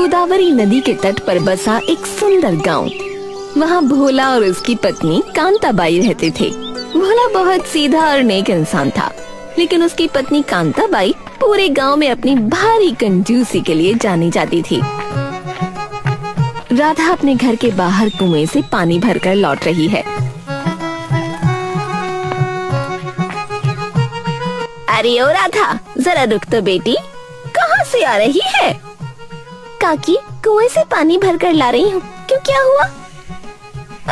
गोदावरी नदी के तट पर बसा एक सुंदर गांव। वहाँ भोला और उसकी पत्नी कांताबाई रहते थे। भोला बहुत सीधा और नेक इंसान था, लेकिन उसकी पत्नी कांताबाई पूरे गांव में अपनी भारी कंजूसी के लिए जानी जाती थी। राधा अपने घर के बाहर कुएं से पानी भरकर लौट रही है। अरे ओ राधा, जरा रुक तो बेटी, कहाँ से आ रही है? काकी, कुएं से पानी भरकर ला रही हूँ। क्यों, क्या हुआ?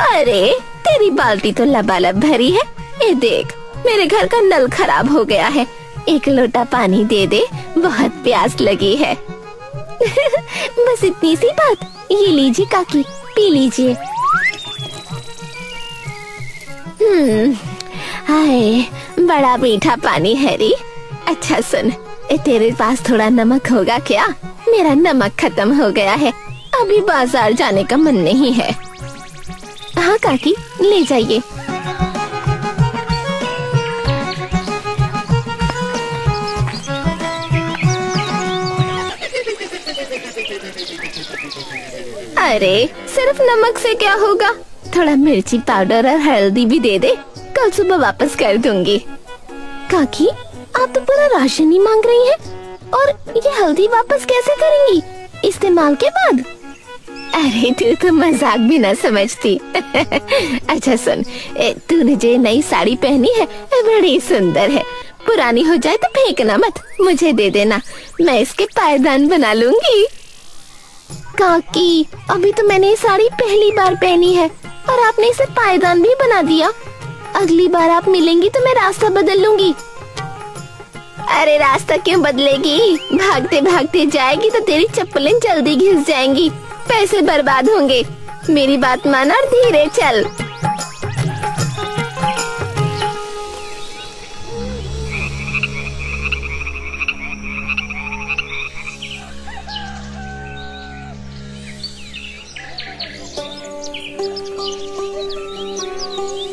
अरे तेरी बाल्टी तो लबालब भरी है। ये देख, मेरे घर का नल खराब हो गया है। एक लोटा पानी दे दे, बहुत प्यास लगी है। बस इतनी सी बात। ये लीजिए काकी, पी लीजिए। हाय, बड़ा मीठा पानी है रे। अच्छा सुन, तेरे पास थोड़ा नमक होगा क्या? मेरा नमक खत्म हो गया है, अभी बाजार जाने का मन नहीं है। हाँ काकी, ले जाइए। अरे सिर्फ नमक से क्या होगा, थोड़ा मिर्ची पाउडर और हल्दी भी दे दे, कल सुबह वापस कर दूंगी। काकी, आप तो पूरा राशन ही मांग रही हैं, और ये हल्दी वापस कैसे करेंगी इस्तेमाल के बाद? अरे तू तो मजाक भी ना समझती। अच्छा सुन, तूने जो नई साड़ी पहनी है बड़ी सुंदर है। पुरानी हो जाए तो फेंकना मत, मुझे दे देना, मैं इसके पायदान बना लूंगी। काकी, अभी तो मैंने ये साड़ी पहली बार पहनी है और आपने इसे पायदान भी बना दिया। अगली बार आप मिलेंगी तो मैं रास्ता बदल लूंगी। अरे रास्ता क्यों बदलेगी? भागते भागते जाएगी तो तेरी चप्पलें जल्दी घिस जाएंगी, पैसे बर्बाद होंगे। मेरी बात मान और धीरे चल।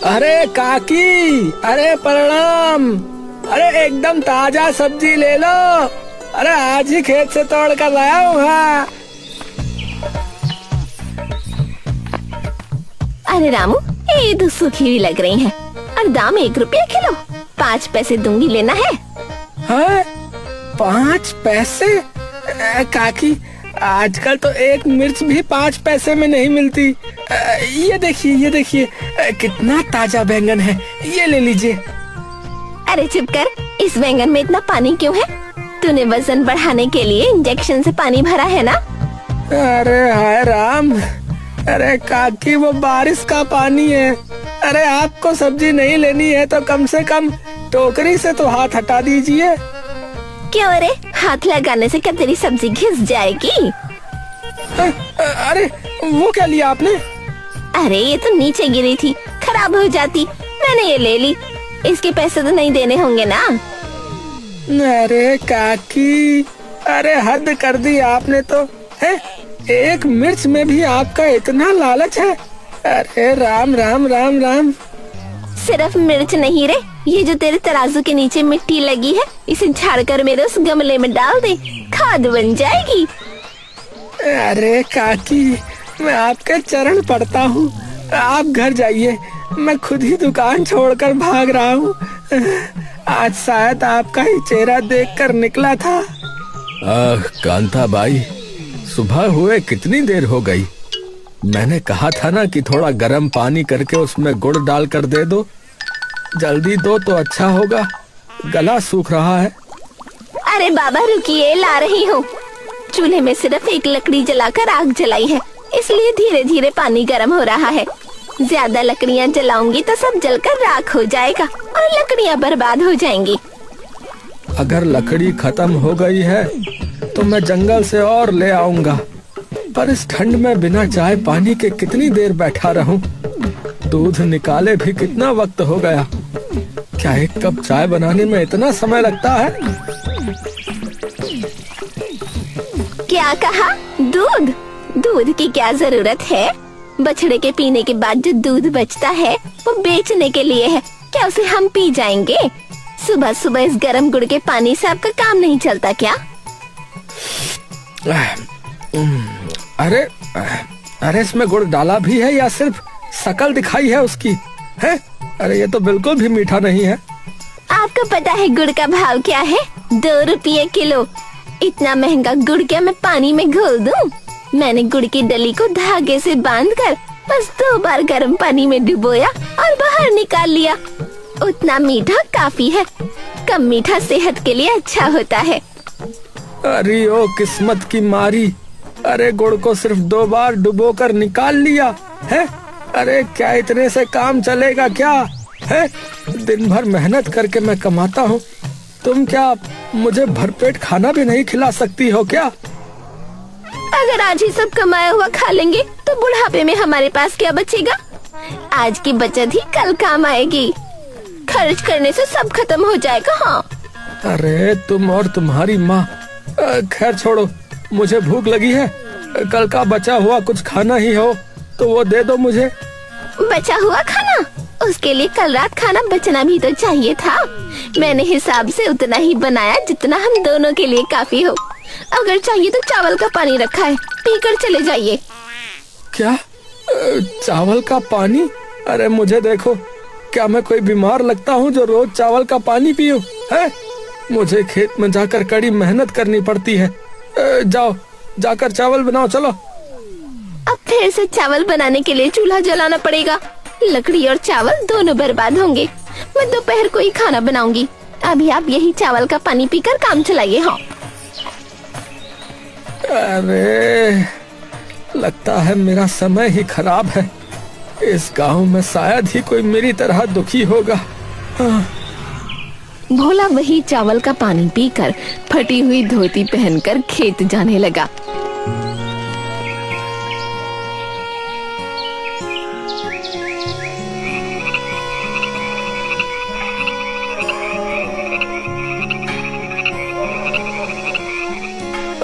अरे काकी, अरे प्रणाम। अरे एकदम ताजा सब्जी ले लो। अरे आज ही खेत से तोड़ कर लाया हूँ। हाँ। अरे रामू, ये तो सूखी हुई लग रही हैं, और दाम 1 रुपया किलो। 5 पैसे दूंगी, लेना है? हाँ, 5 पैसे? काकी, आजकल तो एक मिर्च भी 5 पैसे में नहीं मिलती। ये देखिए, ये देखिए, कितना ताजा बैंगन है, ये ले लीजिए। अरे चुप कर, इस बैंगन में इतना पानी क्यों है? तूने वजन बढ़ाने के लिए इंजेक्शन से पानी भरा है ना? अरे हाय राम, अरे काकी वो बारिश का पानी है। अरे आपको सब्जी नहीं लेनी है तो कम से कम टोकरी से तो हाथ हटा दीजिए। क्यों रे, हाथ लगाने से क्या तेरी सब्जी घिस जाएगी? अरे वो क्या लिया आपने? अरे ये तो नीचे गिरी थी, खराब हो जाती, मैंने ये ले ली। इसके पैसे तो नहीं देने होंगे ना? अरे काकी, अरे हद कर दी आपने तो। है, एक मिर्च में भी आपका इतना लालच है? अरे राम राम राम राम। सिर्फ मिर्च नहीं रे, ये जो तेरे तराजू के नीचे मिट्टी लगी है, इसे झाड़ कर मेरे उस गमले में डाल दे, खाद बन जाएगी। अरे काकी, मैं आपके चरण पड़ता हूँ, आप घर जाइए, मैं खुद ही दुकान छोड़कर भाग रहा हूँ। आज शायद आपका ही चेहरा देखकर निकला था। कांताबाई, सुबह हुए कितनी देर हो गई? मैंने कहा था ना कि थोड़ा गर्म पानी करके उसमें गुड़ डाल कर दे दो। जल्दी दो तो अच्छा होगा, गला सूख रहा है। अरे बाबा रुकिए, ला रही हूँ। चूल्हे में सिर्फ एक लकड़ी जलाकर आग जलाई है, इसलिए धीरे धीरे पानी गर्म हो रहा है। ज्यादा लकड़ियाँ जलाऊंगी तो सब जलकर राख हो जाएगा और लकड़ियाँ बर्बाद हो जाएंगी। अगर लकड़ी खत्म हो गई है तो मैं जंगल से और ले आऊंगा, पर इस ठंड में बिना चाय पानी के कितनी देर बैठा रहूं? दूध निकाले भी कितना वक्त हो गया। क्या एक कप चाय बनाने में इतना समय लगता है? क्या कहा? दूध? दूध की क्या जरूरत है? बछड़े के पीने के बाद जो दूध बचता है वो बेचने के लिए है, क्या उसे हम पी जाएंगे? सुबह सुबह इस गर्म गुड़ के पानी से आपका काम नहीं चलता क्या? अरे अरे इसमें गुड़ डाला भी है या सिर्फ शक्ल दिखाई है उसकी? है? अरे ये तो बिल्कुल भी मीठा नहीं है। आपको पता है गुड़ का भाव क्या है? 2 रुपये किलो। इतना महंगा गुड़ क्या मैं पानी में घोल दूं? मैंने गुड़ की डली को धागे से बांधकर बस 2 बार गर्म पानी में डुबोया और बाहर निकाल लिया। उतना मीठा काफी है। कम मीठा सेहत के लिए अच्छा होता है। अरे ओ किस्मत की मारी, अरे गुड़ को सिर्फ 2 बार डुबो कर निकाल लिया है। अरे क्या इतने से काम चलेगा क्या है? दिन भर मेहनत करके मैं कमाता हूँ, तुम क्या मुझे भरपेट खाना भी नहीं खिला सकती हो क्या? अगर आज ही सब कमाया हुआ खा लेंगे तो बुढ़ापे में हमारे पास क्या बचेगा? आज की बचत ही कल काम आएगी। खर्च करने से सब खत्म हो जाएगा। हाँ। अरे तुम और तुम्हारी माँ, खैर छोड़ो, मुझे भूख लगी है। कल का बचा हुआ कुछ खाना ही हो तो वो दे दो मुझे। बचा हुआ खाना? उसके लिए कल रात खाना बचना भी तो चाहिए था। मैंने हिसाब से उतना ही बनाया जितना हम दोनों के लिए काफी हो। अगर चाहिए तो चावल का पानी रखा है, पीकर चले जाइए। क्या? चावल का पानी? अरे मुझे देखो, क्या मैं कोई बीमार लगता हूँ जो रोज चावल का पानी पीऊं? है? मुझे खेत में जाकर कड़ी मेहनत करनी पड़ती है। जाओ, जाकर चावल बनाओ, चलो। अब फिर से चावल बनाने के लिए चूल्हा जलाना पड़ेगा। लकड़ी और चावल दोनों बर्बाद होंगे। मैं दोपहर को ही खाना बनाऊंगी। अभी आप यही चावल का पानी पीकर काम चलाइए। हाँ। अरे लगता है मेरा समय ही खराब है। इस गांव में शायद ही कोई मेरी तरह दुखी होगा। हाँ। भोला वही चावल का पानी पीकर फटी हुई धोती पहनकर खेत जाने लगा।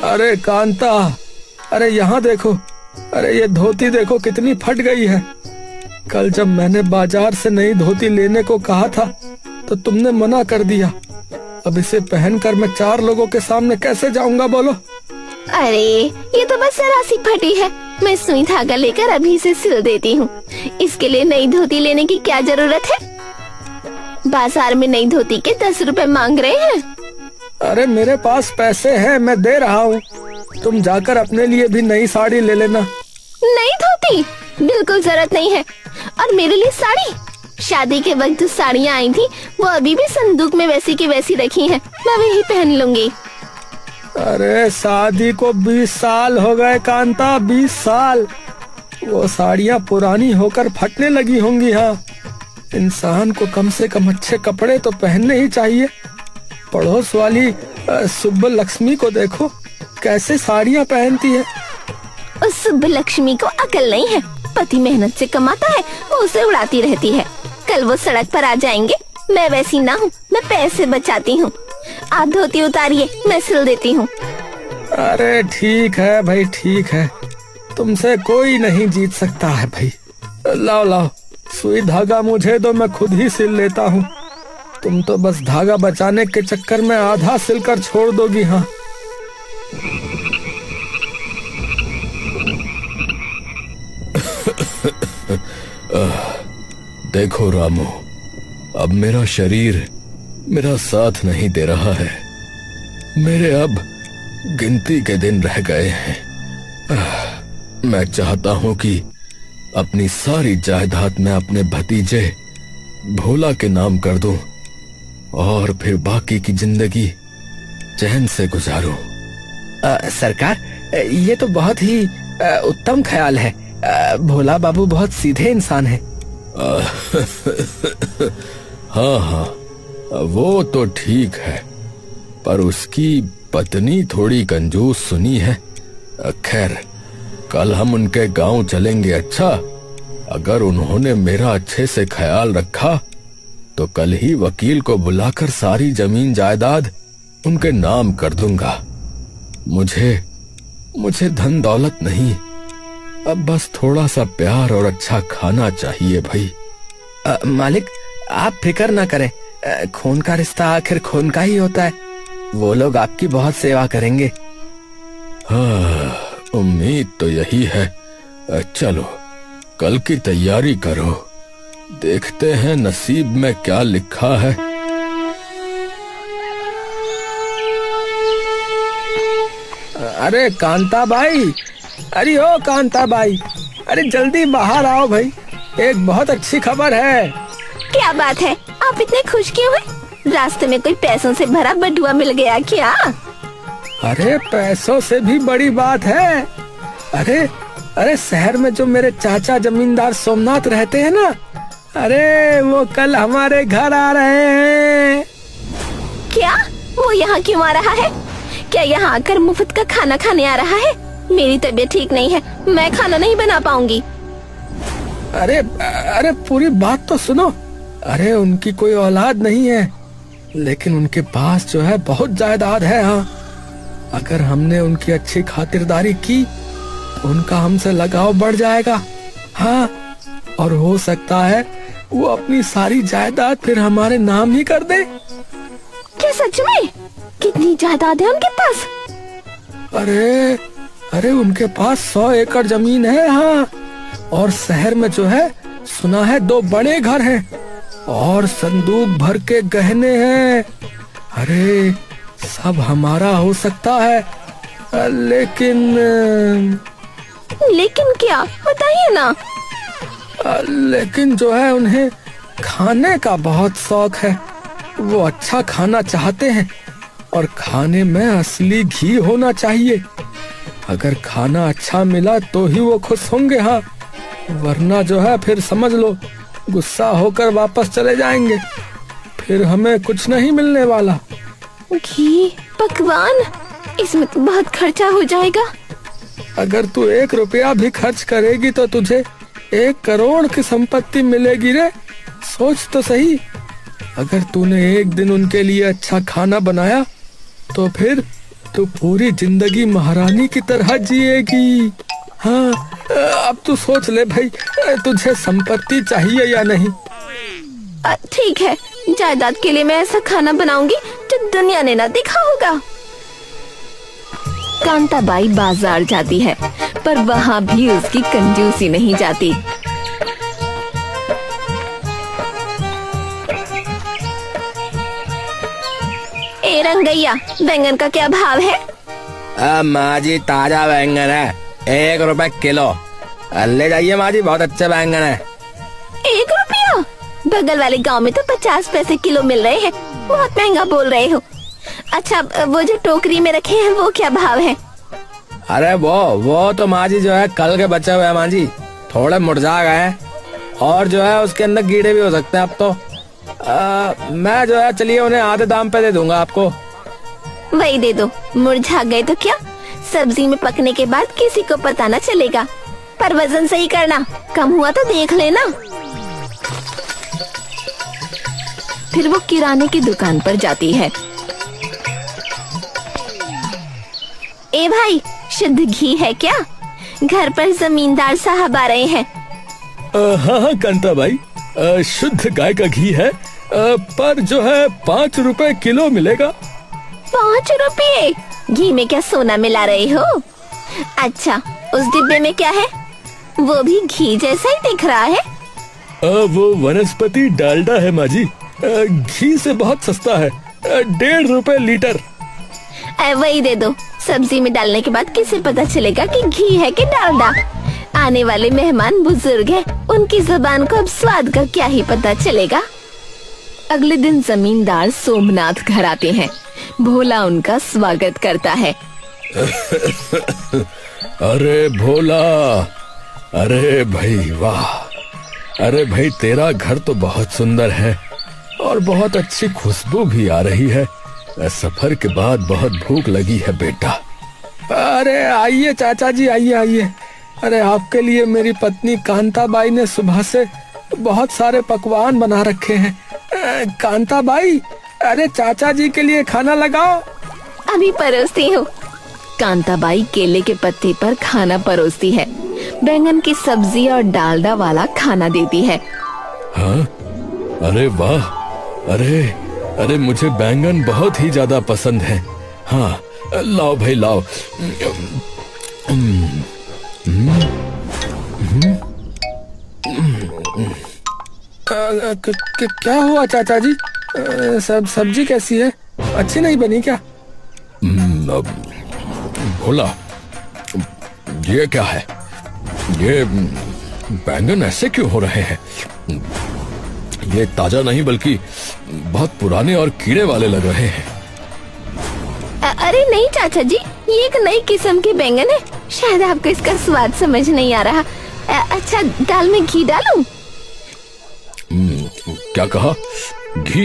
अरे कांता, अरे यहाँ देखो, अरे ये धोती देखो कितनी फट गई है। कल जब मैंने बाजार से नई धोती लेने को कहा था तो तुमने मना कर दिया। अब इसे पहनकर मैं 4 लोगों के सामने कैसे जाऊंगा बोलो? अरे ये तो बस जरा सी फटी है। मैं सुई धागा लेकर अभी से सिल देती हूँ। इसके लिए नई धोती लेने की क्या जरूरत है? बाजार में नई धोती के 10 रुपए मांग रहे हैं। अरे मेरे पास पैसे हैं, मैं दे रहा हूँ। तुम जाकर अपने लिए भी नई साड़ी ले लेना। नई धोती? बिल्कुल जरूरत नहीं है। और मेरे लिए साड़ी? शादी के वक्त जो साड़ियाँ आई थी वो अभी भी संदूक में वैसी की वैसी रखी हैं। मैं वही पहन लूंगी। अरे शादी को 20 साल हो गए कांता, 20 साल। वो साड़ियाँ पुरानी होकर फटने लगी होंगी। हाँ, इंसान को कम से कम अच्छे कपड़े तो पहनने ही चाहिए। पड़ोस वाली सुब्बा लक्ष्मी को देखो, कैसे साड़ियाँ पहनती है। उस सुब्बा लक्ष्मी को अकल नहीं है। पति मेहनत से कमाता है, वो उसे उड़ाती रहती है। कल वो सड़क पर आ जाएंगे। मैं वैसी ना हूँ, मैं पैसे बचाती हूँ। आप धोती उतारिए, मैं सिल देती हूँ। अरे ठीक है भाई, ठीक है। तुमसे कोई नहीं जीत सकता है भाई। लाओ लाओ, सुई धागा मुझे दो, मैं खुद ही सिल लेता हूँ। तुम तो बस धागा बचाने के चक्कर में आधा सिलकर छोड़ दोगी। हाँ। देखो रामू, अब मेरा शरीर मेरा साथ नहीं दे रहा है। मेरे अब गिनती के दिन रह गए हैं। मैं चाहता हूं कि अपनी सारी जायदाद मैं अपने भतीजे भोला के नाम कर दूं और फिर बाकी की जिंदगी चैन से गुजारूं। सरकार, ये तो बहुत ही उत्तम ख्याल है। भोला बाबू बहुत सीधे इंसान है। हाँ हाँ, वो तो ठीक है, पर उसकी पत्नी थोड़ी कंजूस सुनी है। खैर, कल हम उनके गांव चलेंगे। अच्छा, अगर उन्होंने मेरा अच्छे से ख्याल रखा तो कल ही वकील को बुलाकर सारी जमीन जायदाद उनके नाम कर दूंगा। मुझे धन दौलत नहीं, अब बस थोड़ा सा प्यार और अच्छा खाना चाहिए भाई। मालिक, आप फिक्र ना करें। खून का रिश्ता आखिर खून का ही होता है। वो लोग आपकी बहुत सेवा करेंगे। हाँ, उम्मीद तो यही है। चलो कल की तैयारी करो, देखते हैं नसीब में क्या लिखा है। अरे कांता भाई, अरे ओ कांता भाई, अरे जल्दी बाहर आओ भाई, एक बहुत अच्छी खबर है। क्या बात है, आप इतने खुश क्यों हैं? रास्ते में कोई पैसों से भरा बटुआ मिल गया क्या? अरे पैसों से भी बड़ी बात है। अरे शहर में जो मेरे चाचा जमींदार सोमनाथ रहते हैं ना, अरे वो कल हमारे घर आ रहे हैं। क्या? वो यहाँ क्यों आ रहा है? क्या यहाँ आकर मुफ्त का खाना खाने आ रहा है? मेरी तबीयत ठीक नहीं है, मैं खाना नहीं बना पाऊंगी। अरे पूरी बात तो सुनो। अरे उनकी कोई औलाद नहीं है, लेकिन उनके पास जो है बहुत जायदाद है। हाँ, अगर हमने उनकी अच्छी खातिरदारी की, उनका हमसे लगाव बढ़ जाएगा। हाँ, और हो सकता है वो अपनी सारी जायदाद फिर हमारे नाम ही कर दे। क्या सच में? कितनी जायदाद है उनके पास? अरे उनके पास 100 एकड़ जमीन है। हाँ, और शहर में जो है सुना है 2 बड़े घर हैं और संदूक भर के गहने हैं। अरे सब हमारा हो सकता है, लेकिन क्या? बताइए ना। लेकिन जो है उन्हें खाने का बहुत शौक है। वो अच्छा खाना चाहते हैं और खाने में असली घी होना चाहिए। अगर खाना अच्छा मिला तो ही वो खुश होंगे। हाँ, वरना जो है फिर समझ लो गुस्सा होकर वापस चले जाएंगे, फिर हमें कुछ नहीं मिलने वाला। घी, पकवान, इसमें तो बहुत खर्चा हो जाएगा। अगर तू 1 रुपया भी खर्च करेगी तो तुझे 1 करोड़ की संपत्ति मिलेगी रे। सोच तो सही, अगर तूने एक दिन उनके लिए अच्छा खाना बनाया तो फिर तू पूरी जिंदगी महारानी की तरह जिएगी। हाँ, अब तू सोच ले भाई, तुझे संपत्ति चाहिए या नहीं। ठीक है, जायदाद के लिए मैं ऐसा खाना बनाऊंगी जो दुनिया ने ना देखा होगा। कांताबाई बाजार जाती है, पर वहाँ भी उसकी कंजूसी नहीं जाती। ए रंगैया, बैंगन का क्या भाव है? माँ जी ताजा बैंगन है, 1 रुपए किलो। ले जाइए माँ जी, बहुत अच्छे बैंगन है। 1 रुपया? बगल वाले गांव में तो 50 पैसे किलो मिल रहे हैं, बहुत महंगा बोल रहे हो। अच्छा, वो जो टोकरी में रखे हैं वो क्या भाव है? अरे वो तो माँ जी जो है कल के बचे हुए हैं माँ जी, थोड़े मुरझा गए हैं और जो है उसके अंदर कीड़े भी हो सकते हैं अब तो। मैं जो है चलिए उन्हें आधे दाम पे दे दूंगा आपको। वही दे दो, मुरझा गए तो क्या, सब्जी में पकने के बाद किसी को पता न चलेगा। पर वजन सही करना, कम हुआ तो देख लेना। फिर वो किराने की दुकान पर जाती है। ए भाई, शुद्ध घी है क्या? घर पर जमींदार साहब आ रहे हैं। हाँ कांता भाई, शुद्ध गाय का घी है, पर जो है 5 रुपए किलो मिलेगा। 5 रुपए? घी में क्या सोना मिला रहे हो? अच्छा, उस डिब्बे में क्या है? वो भी घी जैसा ही दिख रहा है। वो वनस्पति डालडा है माँ जी, घी से बहुत सस्ता है, 1.5 रुपए लीटर। वही दे दो, सब्जी में डालने के बाद किसे पता चलेगा कि घी है कि डालडा? आने वाले मेहमान बुजुर्ग हैं, उनकी जुबान को अब स्वाद का क्या ही पता चलेगा। अगले दिन जमींदार सोमनाथ घर आते हैं। भोला उनका स्वागत करता है। अरे भोला, अरे भाई वाह, अरे भाई तेरा घर तो बहुत सुंदर है और बहुत अच्छी खुशबू भी आ रही है। सफर के बाद बहुत भूख लगी है बेटा। अरे आइए चाचा जी, आइए। अरे आपके लिए मेरी पत्नी कांताबाई ने सुबह से बहुत सारे पकवान बना रखे हैं। कांताबाई, अरे चाचा जी के लिए खाना लगाओ। अभी परोसती हूँ। कांताबाई केले के पत्ते पर खाना परोसती है, बैंगन की सब्जी और डालडा वाला खाना देती है। हाँ, अरे वाह, अरे मुझे बैंगन बहुत ही ज्यादा पसंद है। हाँ, लाओ भाई लाओ। क्या हुआ चाचा जी? सब्जी कैसी है? अच्छी नहीं बनी क्या? भोला, ये क्या है? ये बैंगन ऐसे क्यों हो रहे हैं? ये ताजा नहीं बल्कि बहुत पुराने और कीड़े वाले लग रहे हैं। अरे नहीं चाचा जी, ये एक नई किस्म के बैंगन है। शायद आपको इसका स्वाद समझ नहीं आ रहा। अच्छा, दाल में घी डालूं? क्या कहा? घी?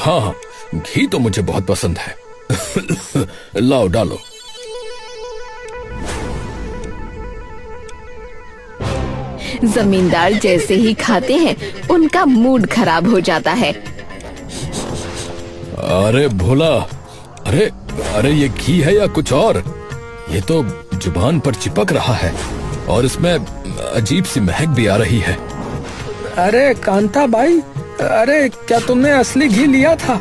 हाँ, घी तो मुझे बहुत पसंद है। लाओ, डालो। जमींदार जैसे ही खाते हैं उनका मूड खराब हो जाता है। अरे भोला, अरे ये घी है या कुछ और? ये तो जुबान पर चिपक रहा है और इसमें अजीब सी महक भी आ रही है। अरे कांता बाई, अरे क्या तुमने असली घी लिया था?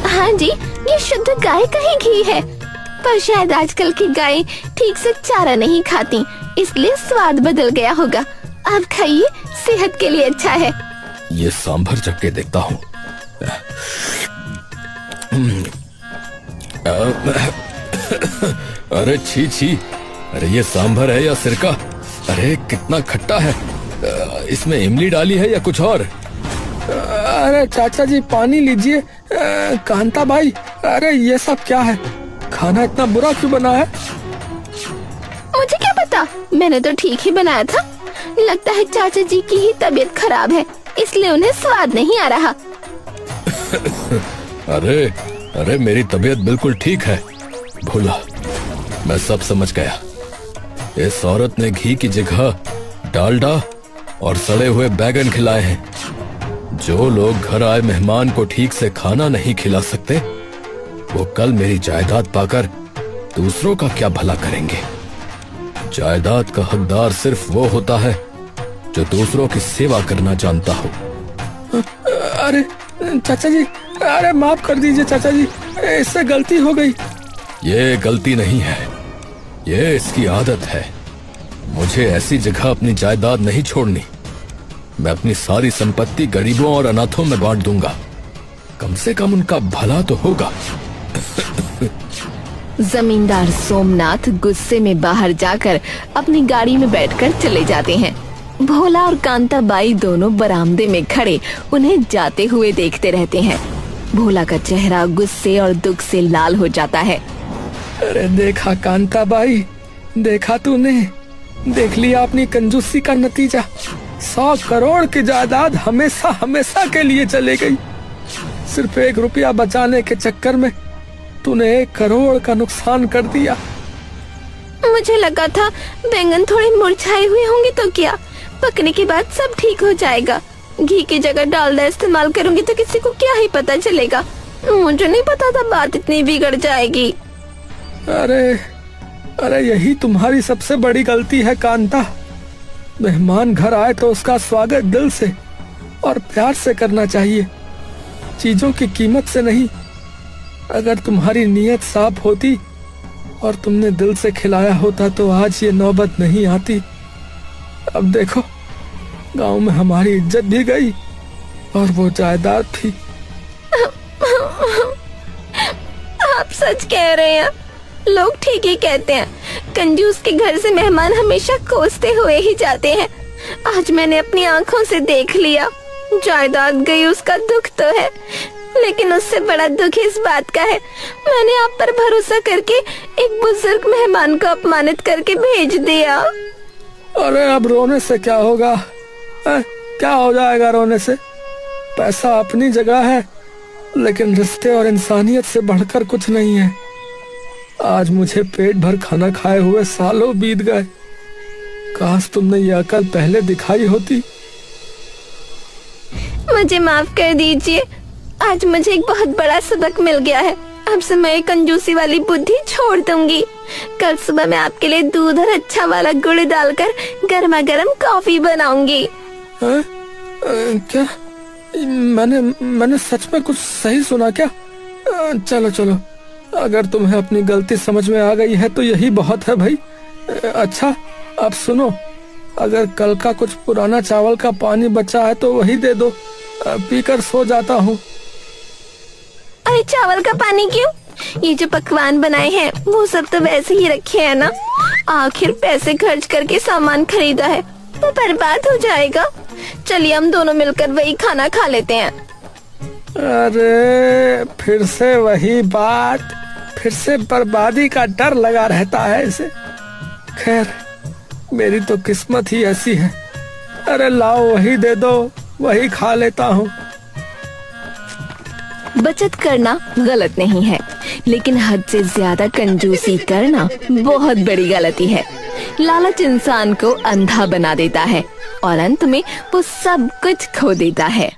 हाँ जी, ये शुद्ध गाय का ही घी है, पर शायद आजकल की गायें ठीक से चारा नहीं खाती, इसलिए स्वाद बदल गया होगा। आप खाइए, सेहत के लिए अच्छा है। ये सांभर चख के देखता हूँ। अरे छी छी, अरे ये सांभर है या सिरका? अरे कितना खट्टा है। इसमें इमली डाली है या कुछ और? अरे चाचा जी पानी लीजिए। कांता बाई, अरे ये सब क्या है? खाना इतना बुरा क्यों बना है? मुझे क्या पता, मैंने तो ठीक ही बनाया था। लगता है चाचा जी की ही तबीयत खराब है, इसलिए उन्हें स्वाद नहीं आ रहा। अरे मेरी तबीयत बिल्कुल ठीक है भोला, मैं सब समझ गया। इस औरत ने घी की जगह डालडा और सड़े हुए बैगन खिलाए हैं। जो लोग घर आए मेहमान को ठीक से खाना नहीं खिला सकते, वो कल मेरी जायदाद पाकर दूसरों का क्या भला करेंगे। जायदाद का हकदार सिर्फ वो होता है जो दूसरों की सेवा करना जानता हो। अरे चाचा जी, अरे माफ कर दीजिए चाचा जी, इससे गलती हो गई। ये गलती नहीं है, ये इसकी आदत है। मुझे ऐसी जगह अपनी जायदाद नहीं छोड़नी। मैं अपनी सारी संपत्ति गरीबों और अनाथों में बांट दूंगा, कम से कम उनका भला तो होगा। जमींदार सोमनाथ गुस्से में बाहर जाकर अपनी गाड़ी में बैठकर चले जाते हैं। भोला और कांता बाई दोनों बरामदे में खड़े उन्हें जाते हुए देखते रहते हैं। भोला का चेहरा गुस्से और दुख से लाल हो जाता है। अरे देखा कांता बाई, देखा तूने, देख लिया अपनी कंजूसी का नतीजा। 100 करोड़ की जायदाद हमेशा हमेशा के लिए चले गई। सिर्फ 1 रुपया बचाने के चक्कर में तूने 1 करोड़ का नुकसान कर दिया। मुझे लगा था बैंगन थोड़े मुरझाए हुए होंगे तो क्या, पकने के बाद सब ठीक हो जाएगा। घी की जगह डालडा इस्तेमाल करूंगी तो किसी को क्या ही पता चलेगा। मुझे नहीं पता था बात इतनी बिगड़ जाएगी। अरे यही तुम्हारी सबसे बड़ी गलती है कांता। मेहमान घर आए तो उसका स्वागत दिल से और प्यार से करना चाहिए, चीजों की कीमत से नहीं। अगर तुम्हारी नीयत साफ होती और तुमने दिल से खिलाया होता तो आज ये नौबत नहीं आती। अब देखो, गांव में हमारी इज्जत भी गई और वो जायदाद भी। आप सच कह रहे हैं, लोग ठीक ही कहते हैं। कंजूस के घर से मेहमान हमेशा कोसते हुए ही जाते हैं। आज मैंने अपनी आंखों से देख लिया। जायदाद गई उसका दुख तो है, लेकिन उससे बड़ा दुख इस बात का है, मैंने आप पर भरोसा करके एक बुजुर्ग मेहमान को अपमानित करके भेज दिया। अरे अब रोने से क्या होगा? क्या हो जाएगा रोने से? पैसा अपनी जगह है, लेकिन रिश्ते और इंसानियत से बढ़कर कुछ नहीं है। आज मुझे पेट भर खाना खाए हुए सालों बीत गए। काश तुमने ये अकल पहले दिखाई होती। मुझे माफ कर दीजिए, आज मुझे एक बहुत बड़ा सबक मिल गया है। अब से मैं कंजूसी वाली बुद्धि छोड़ दूंगी। कल सुबह मैं आपके लिए दूध और अच्छा वाला गुड़ डालकर गर्मा गर्म कॉफी बनाऊंगी। क्या? मैंने सच में कुछ सही सुना क्या? चलो, अगर तुम्हें अपनी गलती समझ में आ गई है तो यही बहुत है भाई। अच्छा अब सुनो, अगर कल का कुछ पुराना चावल का पानी बचा है तो वही दे दो, पीकर सो जाता हूँ। अरे चावल का पानी क्यों? ये जो पकवान बनाए हैं वो सब तो वैसे ही रखे हैं ना। आखिर पैसे खर्च करके सामान खरीदा है वो बर्बाद हो जाएगा। चलिए हम दोनों मिलकर वही खाना खा लेते हैं। अरे फिर से वही बात, फिर से बर्बादी का डर लगा रहता है इसे। खैर मेरी तो किस्मत ही ऐसी है। अरे लाओ वही दे दो, वही खा लेता हूँ। बचत करना गलत नहीं है, लेकिन हद से ज्यादा कंजूसी करना बहुत बड़ी गलती है। लालच इंसान को अंधा बना देता है और अंत में वो सब कुछ खो देता है।